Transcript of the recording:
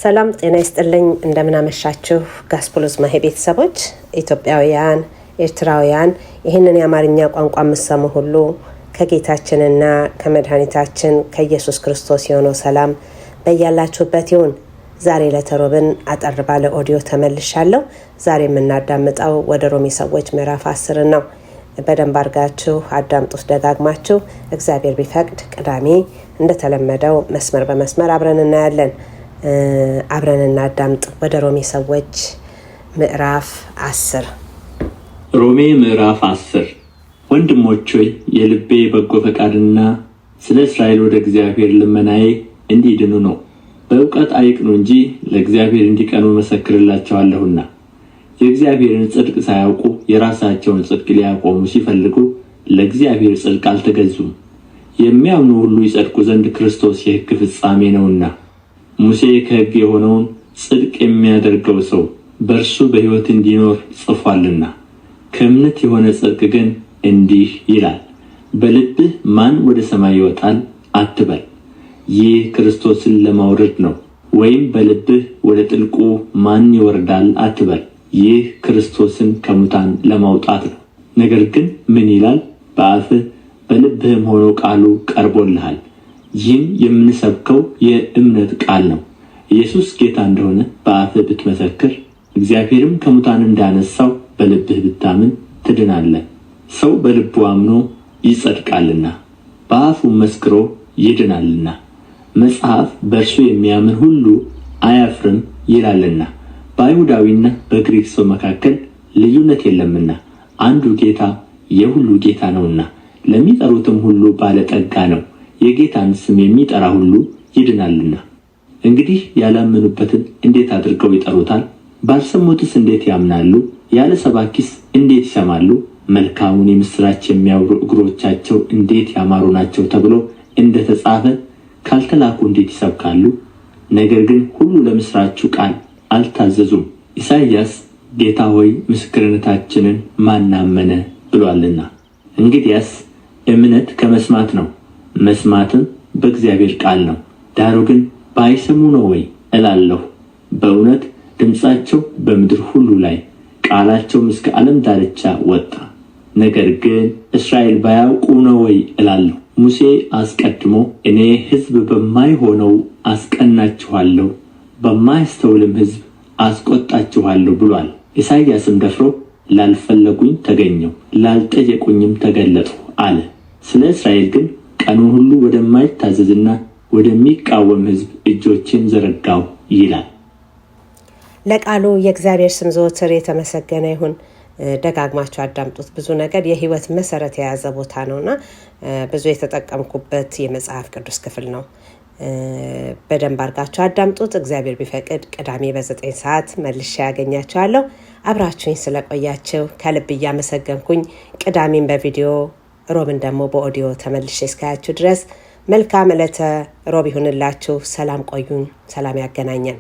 ሰላም ጤና ይስጥልኝ። እንደምን አመሻችሁ ጋስፖሎስ ማሄ ቤተሰቦች፣ ኢትዮጵያውያን፣ ኤርትራውያን ይህንን የአማርኛ ቋንቋ የምትሰሙ ሁሉ ከጌታችንና ከመድኃኒታችን ከኢየሱስ ክርስቶስ የሆነው ሰላም በያላችሁበት ይሁን። ዛሬ ለተሮብን አጠር ባለ ኦዲዮ ተመልሻለሁ። ዛሬ የምናዳምጠው ወደ ሮሜ ሰዎች ምዕራፍ 10 ነው። በደንብ አድርጋችሁ አዳምጡት ደጋግማችሁ። እግዚአብሔር ቢፈቅድ ቅዳሜ እንደተለመደው መስመር በመስመር አብረን እናያለን። አብረን እናዳምጥ። ወደ ሮሜ ሰዎች ምዕራፍ 10። ሮሜ ምዕራፍ 10። ወንድሞች ሆይ የልቤ በጎ ፈቃድና ስለ እስራኤል ወደ እግዚአብሔር ልመናዬ እንዲድኑ ነው። በእውቀት አይቅኑ እንጂ ለእግዚአብሔር እንዲቀኑ መሰክርላቸዋለሁና። የእግዚአብሔርን ጽድቅ ሳያውቁ የራሳቸውን ጽድቅ ሊያቆሙ ሲፈልጉ ለእግዚአብሔር ጽድቅ አልተገዙም። የሚያምኑ ሁሉ ይጸድቁ ዘንድ ክርስቶስ የሕግ ፍጻሜ ነውና። ሙሴ ከሕግ የሆነውን ጽድቅ የሚያደርገው ሰው በእርሱ በሕይወት እንዲኖር ጽፏልና። ከእምነት የሆነ ጽድቅ ግን እንዲህ ይላል፣ በልብህ ማን ወደ ሰማይ ይወጣል አትበል፣ ይህ ክርስቶስን ለማውረድ ነው። ወይም በልብህ ወደ ጥልቁ ማን ይወርዳል አትበል፣ ይህ ክርስቶስን ከሙታን ለማውጣት ነው። ነገር ግን ምን ይላል? በአፍህ በልብህም ሆኖ ቃሉ ቀርቦልሃል። ይህም የምንሰብከው የእምነት ቃል ነው። ኢየሱስ ጌታ እንደሆነ በአፍህ ብትመሰክር፣ እግዚአብሔርም ከሙታን እንዳነሳው በልብህ ብታምን ትድናለህ። ሰው በልቡ አምኖ ይጸድቃልና በአፉም መስክሮ ይድናልና። መጽሐፍ በእርሱ የሚያምን ሁሉ አያፍርም ይላልና። በአይሁዳዊና በግሪክ ሰው መካከል ልዩነት የለምና አንዱ ጌታ የሁሉ ጌታ ነውና፣ ለሚጠሩትም ሁሉ ባለጠጋ ነው። የጌታን ስም የሚጠራ ሁሉ ይድናልና። እንግዲህ ያላመኑበትን እንዴት አድርገው ይጠሩታል? ባልሰሙትስ እንዴት ያምናሉ? ያለ ሰባኪስ እንዴት ይሰማሉ? መልካሙን የምሥራች የሚያወሩ እግሮቻቸው እንዴት ያማሩ ናቸው ተብሎ እንደተጻፈ ካልተላኩ እንዴት ይሰብካሉ? ነገር ግን ሁሉ ለምሥራቹ ቃል አልታዘዙም። ኢሳይያስ ጌታ ሆይ ምስክርነታችንን ማን አመነ ብሏልና። እንግዲያስ እምነት ከመስማት ነው፣ መስማትም በእግዚአብሔር ቃል ነው። ዳሩ ግን ባይሰሙ ነው ወይ እላለሁ። በእውነት ድምፃቸው በምድር ሁሉ ላይ ቃላቸውም እስከ ዓለም ዳርቻ ወጣ። ነገር ግን እስራኤል ባያውቁ ነው ወይ እላለሁ። ሙሴ አስቀድሞ እኔ ሕዝብ በማይሆነው አስቀናችኋለሁ፣ በማያስተውልም ሕዝብ አስቆጣችኋለሁ ብሏል። ኢሳይያስም ደፍሮ ላልፈለጉኝ ተገኘሁ፣ ላልጠየቁኝም ተገለጥሁ አለ። ስለ እስራኤል ግን ቀኑን ሁሉ ወደማይታዘዝና ወደሚቃወም ሕዝብ እጆችን ዘረጋው ይላል። ለቃሉ የእግዚአብሔር ስም ዘወትር የተመሰገነ ይሁን። ደጋግማችሁ አዳምጡት። ብዙ ነገር የህይወት መሰረት የያዘ ቦታ ነውና ብዙ የተጠቀምኩበት የመጽሐፍ ቅዱስ ክፍል ነው። በደንብ አድርጋችሁ አዳምጡት። እግዚአብሔር ቢፈቅድ ቅዳሜ በ9 ሰዓት መልሼ ያገኛችኋለሁ። አብራችሁኝ ስለቆያችሁ ከልብ እያመሰገንኩኝ ቅዳሜን በቪዲዮ ሮብን ደግሞ በኦዲዮ ተመልሼ እስካያችሁ ድረስ መልካም ዕለተ ሮብ ይሁንላችሁ። ሰላም ቆዩን። ሰላም ያገናኘን።